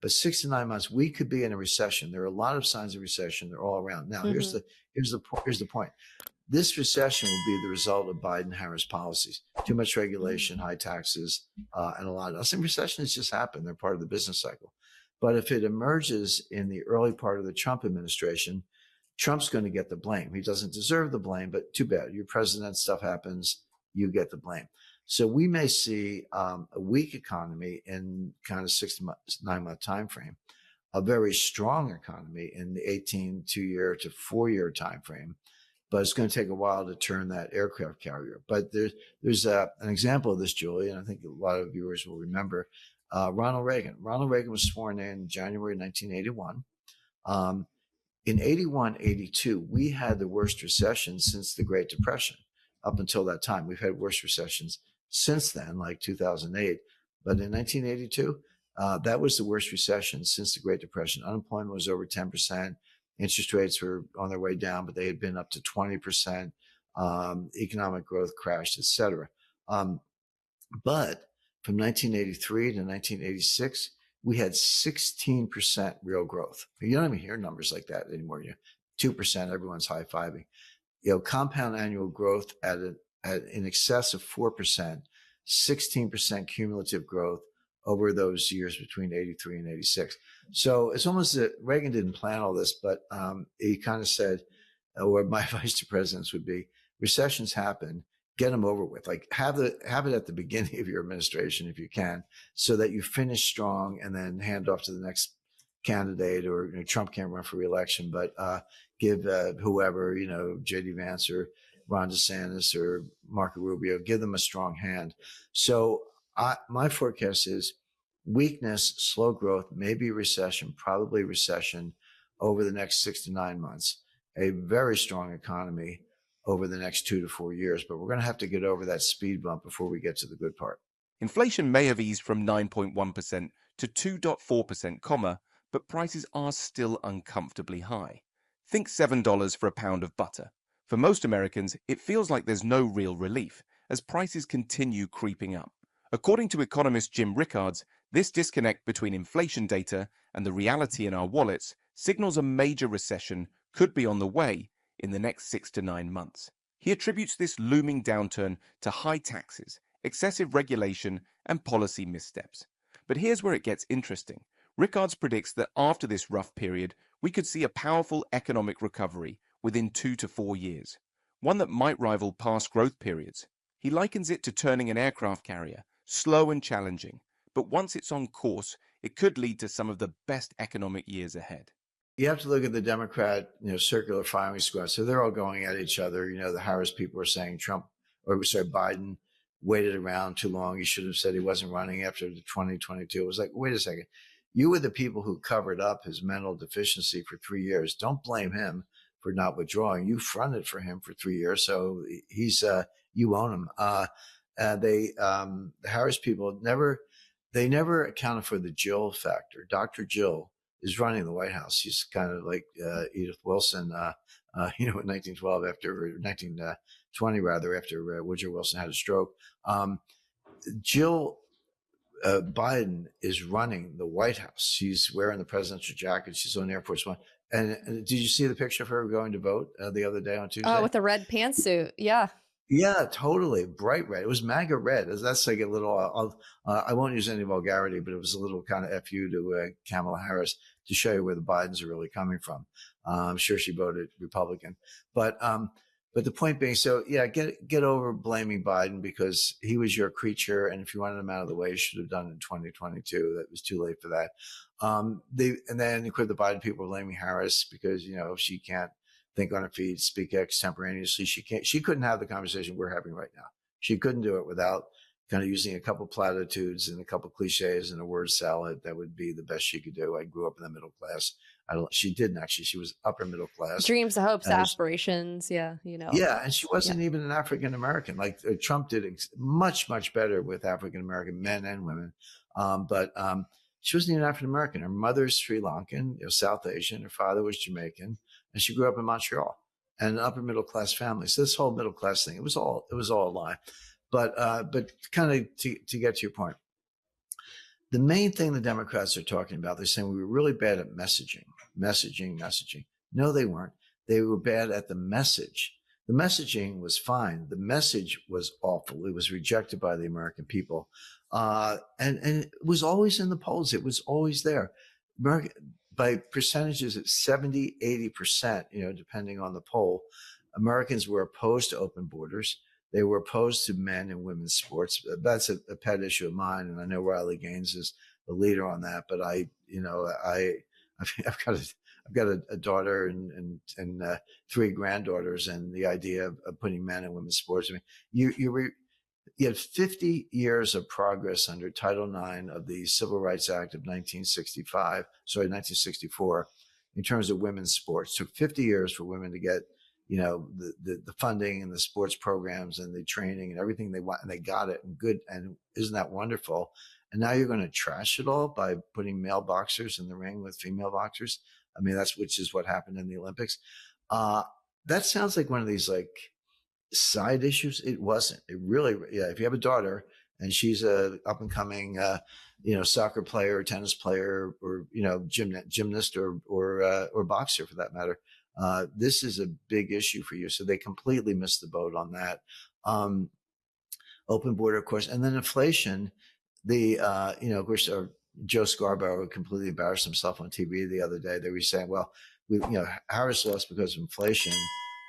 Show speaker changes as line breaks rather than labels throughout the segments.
But 6 to 9 months, we could be in a recession. There are a lot of signs of recession. They're all around. Now,
Mm-hmm.
here's the point. This recession will be the result of Biden-Harris policies. Too much regulation, high taxes, and a lot of us. And recessions just happen. They're part of the business cycle. But if it emerges in the early part of the Trump administration, Trump's going to get the blame. He doesn't deserve the blame, but too bad. Your president, stuff happens, you get the blame. So we may see a weak economy in kind of 6 to 9 month time frame, a very strong economy in the 18 2 year to 4 year time frame. But it's going to take a while to turn that aircraft carrier. But there's an example of this, Julie, and I think a lot of viewers will remember Ronald Reagan. Ronald Reagan was sworn in January 1981. In 81, 82, we had the worst recession since the Great Depression. Up until that time, we've had worse recessions since then, like 2008. But in 1982, that was the worst recession since the Great Depression. Unemployment was over 10%. Interest rates were on their way down, but they had been up to 20%. Economic growth crashed, et cetera. But from 1983 to 1986, we had 16% real growth. You don't even hear numbers like that anymore. 2%, everyone's high-fiving. Compound annual growth in excess of 4%, 16% cumulative growth over those years between 83 and 86. So it's almost that Reagan didn't plan all this, but he kind of said, or my advice to presidents would be, recessions happen, get them over with. Like have it at the beginning of your administration if you can, so that you finish strong and then hand off to the next candidate. Or Trump can't run for re-election, but give whoever, J.D. Vance or Ron DeSantis or Marco Rubio, give them a strong hand. So my forecast is weakness, slow growth, maybe recession, probably recession over the next 6 to 9 months, a very strong economy over the next 2 to 4 years. But we're going to have to get over that speed bump before we get to the good part.
Inflation may have eased from 9.1% to 2.4%, but prices are still uncomfortably high. Think $7 for a pound of butter. For most Americans, it feels like there's no real relief as prices continue creeping up. According to economist Jim Rickards, this disconnect between inflation data and the reality in our wallets signals a major recession could be on the way in the next 6 to 9 months. He attributes this looming downturn to high taxes, excessive regulation, and policy missteps. But here's where it gets interesting. Rickards predicts that after this rough period, we could see a powerful economic recovery within 2 to 4 years, one that might rival past growth periods. He likens it to turning an aircraft carrier, slow and challenging, but once it's on course, it could lead to some of the best economic years ahead.
You have to look at the Democrat, circular firing squad. So they're all going at each other. The Harris people are saying Biden waited around too long. He should have said he wasn't running after the 2022. It was like, wait a second. You were the people who covered up his mental deficiency for 3 years. Don't blame him for not withdrawing. You fronted for him for 3 years. So he's, you own him. The Harris people never accounted for the Jill factor. Dr. Jill is running the White House. She's kind of like Edith Wilson, in 1912 after 1920 rather, after Woodrow Wilson had a stroke. Jill Biden is running the White House. She's wearing the presidential jacket. She's on Air Force One. And did you see the picture of her going to vote the other day on Tuesday?
Oh, with the red pantsuit. Yeah.
Yeah, totally. Bright red. It was MAGA red. That's like a little, I won't use any vulgarity, but it was a little kind of FU to Kamala Harris to show you where the Bidens are really coming from. I'm sure she voted Republican. But the point being, so yeah, get over blaming Biden because he was your creature. And if you wanted him out of the way, you should have done it in 2022. That was too late for that. And then of course the Biden people were blaming Harris because, she can't think on her feet, speak extemporaneously. She couldn't have the conversation we're having right now. She couldn't do it without kind of using a couple platitudes and a couple cliches and a word salad. That would be the best she could do. I grew up in the middle class. She didn't actually. She was upper middle class.
Dreams, hopes, aspirations. Yeah,
Yeah, and she wasn't even an African American. Like Trump did much, much better with African American men and women. But she wasn't even African American. Her mother's Sri Lankan, South Asian. Her father was Jamaican. And she grew up in Montreal and an upper middle class family. So this whole middle class thing, it was all a lie. But kind of to get to your point, the main thing the Democrats are talking about, they're saying we were really bad at messaging. No, they weren't. They were bad at the message. The messaging was fine. The message was awful. It was rejected by the American people. And it was always in the polls. It was always there. By percentages at 70, 80%, depending on the poll, Americans were opposed to open borders. They were opposed to men and women's sports. That's a pet issue of mine, and I know Riley Gaines is the leader on that. But I've got a daughter and three granddaughters, and the idea of putting men and women's sports. I mean, you had 50 years of progress under Title IX of the Civil Rights Act of 1964, in terms of women's sports. It took 50 years for women to get the funding and the sports programs and the training and everything they want, and they got it, and good. And isn't that wonderful? And now you're going to trash it all by putting male boxers in the ring with female boxers. I mean, which is what happened in the Olympics. That sounds like one of these like side issues. It wasn't. It really, yeah. If you have a daughter and she's a up and coming, soccer player, or tennis player, or gymnast, or boxer for that matter, this is a big issue for you. So they completely missed the boat on that. Open border, of course, and then inflation. Of course, Joe Scarborough completely embarrassed himself on TV the other day. They were saying, well, Harris lost because of inflation.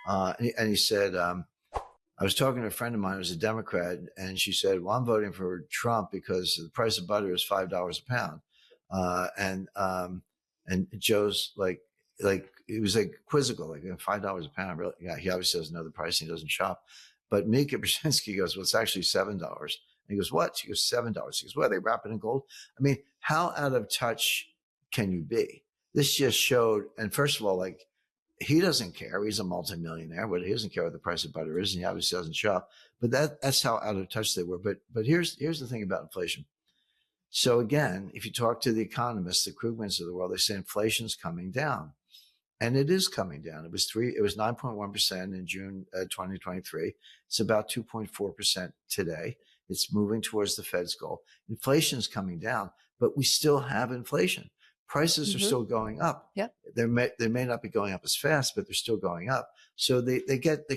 And he said, I was talking to a friend of mine who's a Democrat, and she said, well, I'm voting for Trump because the price of butter is $5 a pound. And Joe's like, it was like quizzical, like $5 a pound. Really? Yeah, he obviously doesn't know the price. He doesn't shop. But Mika Brzezinski goes, well, it's actually $7. And he goes, what? She goes, $7. He goes, well, they wrap it in gold. I mean, how out of touch can you be? This just showed, and first of all, like, he doesn't care. He's a multimillionaire, but he doesn't care what the price of butter is, and he obviously doesn't shop. But that's how out of touch they were. But here's the thing about inflation. So again, if you talk to the economists, the Krugmans of the world, they say inflation's coming down. And it is coming down. It was 9.1% in June 2023. It's about 2.4% today. It's moving towards the Fed's goal. Inflation is coming down, but we still have inflation. Prices are still going up.
Yep.
They may not be going up as fast, but they're still going up. So they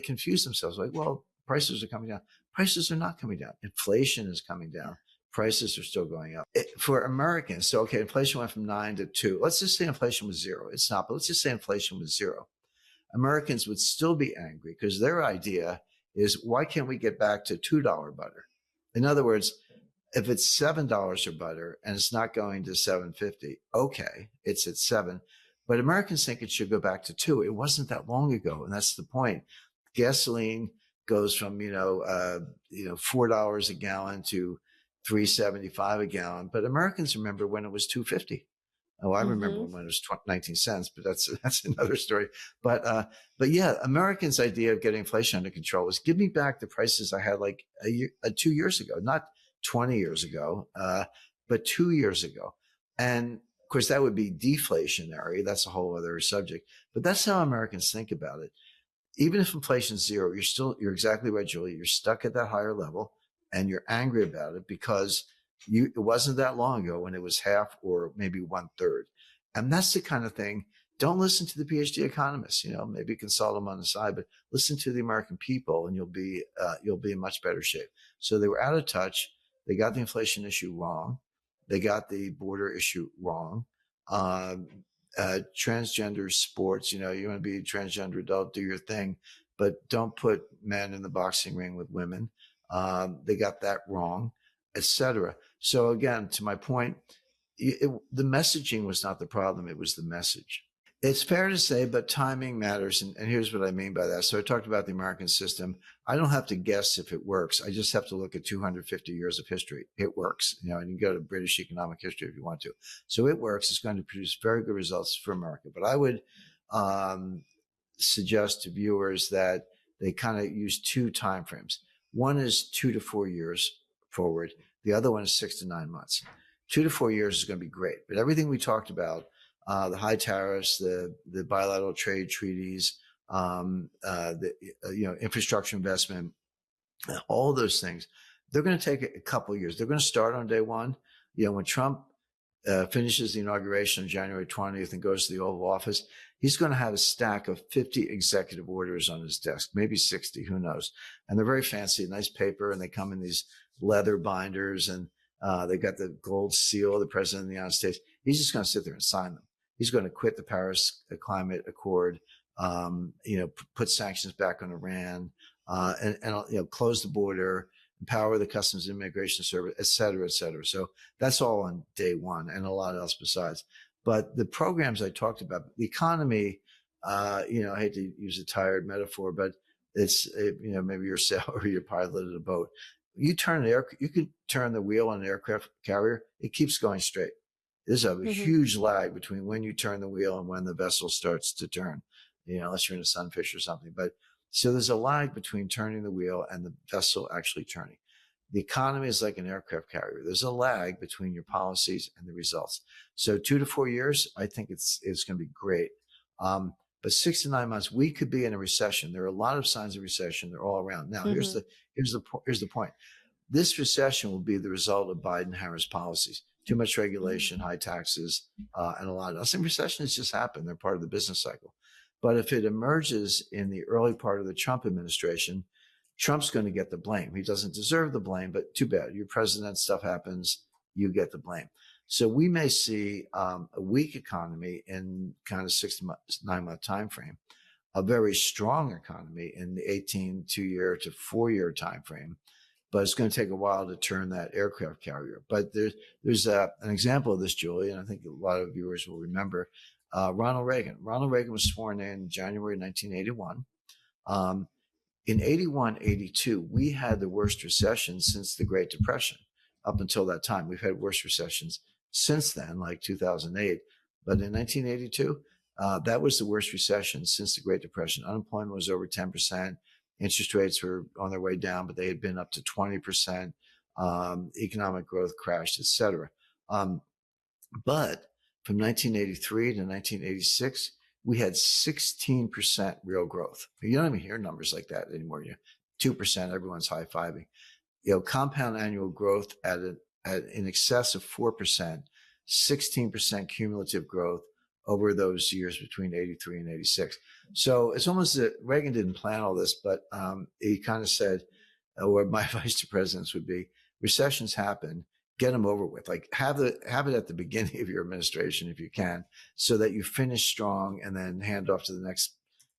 confuse themselves, like, well, prices are coming down. Prices are not coming down. Inflation is coming down. Prices are still going up. For Americans, so okay, inflation went from 9 to 2. Let's just say inflation was 0. It's not, but let's just say inflation was 0. Americans would still be angry because their idea is, why can't we get back to $2 butter? In other words, if it's $7 of butter and it's not going to $7.50, okay, it's at 7. But Americans think it should go back to 2. It wasn't that long ago, and that's the point. Gasoline goes from $4 a gallon to $3.75 a gallon. But Americans remember when it was $2.50. Oh, I remember when it was 19 cents, but that's another story. But yeah, Americans' idea of getting inflation under control was, give me back the prices I had like 2 years ago, not 20 years ago, but 2 years ago. And of course, that would be deflationary. That's a whole other subject. But that's how Americans think about it. Even if inflation's 0, you're exactly right, Julie. You're stuck at that higher level, and you're angry about it because it wasn't that long ago when it was half or maybe 1/3. And that's the kind of thing. Don't listen to the PhD economists. Maybe consult them on the side, but listen to the American people, and you'll be in much better shape. So they were out of touch. They got the inflation issue wrong. They got the border issue wrong. Transgender sports, you want to be a transgender adult, do your thing, but don't put men in the boxing ring with women. They got that wrong, etc. So again, to my point, the messaging was not the problem. It was the message. It's fair to say, but timing matters. And here's what I mean by that. So I talked about the American system. I don't have to guess if it works. I just have to look at 250 years of history. It works. And you can go to British economic history if you want to. So it works. It's going to produce very good results for America. But I would suggest to viewers that they kind of use 2 time frames. One is 2 to 4 years forward. The other one is 6 to 9 months. 2 to 4 years is going to be great. But everything we talked about, the high tariffs, the bilateral trade treaties, infrastructure investment, all those things, they're going to take a couple of years. They're going to start on day one, When Trump finishes the inauguration on January 20th and goes to the Oval Office, he's going to have a stack of 50 executive orders on his desk, maybe 60, who knows? And they're very fancy, nice paper, and they come in these leather binders, and they got the gold seal of the President of the United States. He's just going to sit there and sign them. He's going to quit the Paris Climate Accord, put sanctions back on Iran, and close the border, empower the Customs and Immigration Service, et cetera, et cetera. So that's all on day one, and a lot else besides. But the programs I talked about, the economy, I hate to use a tired metaphor, but it's, maybe you're a sailor or you're piloted a boat. You could turn the wheel on an aircraft carrier, it keeps going straight. There's a huge lag between when you turn the wheel and when the vessel starts to turn, unless you're in a sunfish or something. But so there's a lag between turning the wheel and the vessel actually turning. The economy is like an aircraft carrier. There's a lag between your policies and the results. So 2 to 4 years, I think it's going to be great. But 6 to 9 months, we could be in a recession. There are a lot of signs of recession. They're all around. Now, here's the point. This recession will be the result of Biden-Harris policies. Too much regulation, high taxes, and a lot of us. And recessions just happen. They're part of the business cycle. But if it emerges in the early part of the Trump administration, Trump's going to get the blame. He doesn't deserve the blame, but too bad. Your president, stuff happens, you get the blame. So we may see a weak economy in kind of 6 to 9 month time frame, a very strong economy in the 18 2-year to 4-year time frame. But it's going to take a while to turn that aircraft carrier. But there's an example of this, Julie, and I think a lot of viewers will remember Ronald Reagan. Ronald Reagan was sworn in January 1981. In 81, 82, we had the worst recession since the Great Depression. Up until that time, we've had worse recessions since then, like 2008. But in 1982, that was the worst recession since the Great Depression. Unemployment was over 10%. Interest rates were on their way down, but they had been up to 20%. Economic growth crashed, et cetera. But from 1983 to 1986, we had 16% real growth. You don't even hear numbers like that anymore. 2%, everyone's high-fiving. Compound annual growth at in excess of 4%, 16% cumulative growth over those years between 83 and 86. So it's almost that Reagan didn't plan all this, but he kind of said, or my advice to presidents would be, recessions happen, get them over with. Like have it at the beginning of your administration if you can, so that you finish strong and then hand off to the next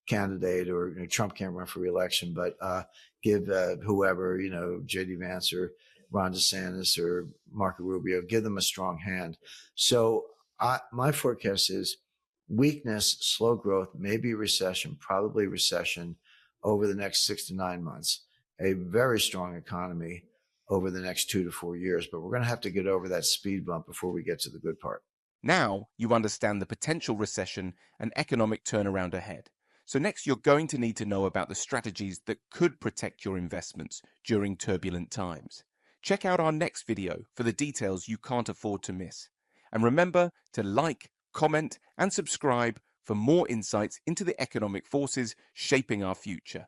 candidate. Or Trump can't run for re-election, but give whoever, J.D. Vance or Ron DeSantis or Marco Rubio, give them a strong hand. So my forecast is weakness, slow growth, maybe recession, probably recession over the next 6 to 9 months, a very strong economy over the next 2 to 4 years. But we're going to have to get over that speed bump before we get to the good part.
Now you understand the potential recession and economic turnaround ahead. So next, you're going to need to know about the strategies that could protect your investments during turbulent times. Check out our next video for the details you can't afford to miss. And remember to like, comment, and subscribe for more insights into the economic forces shaping our future.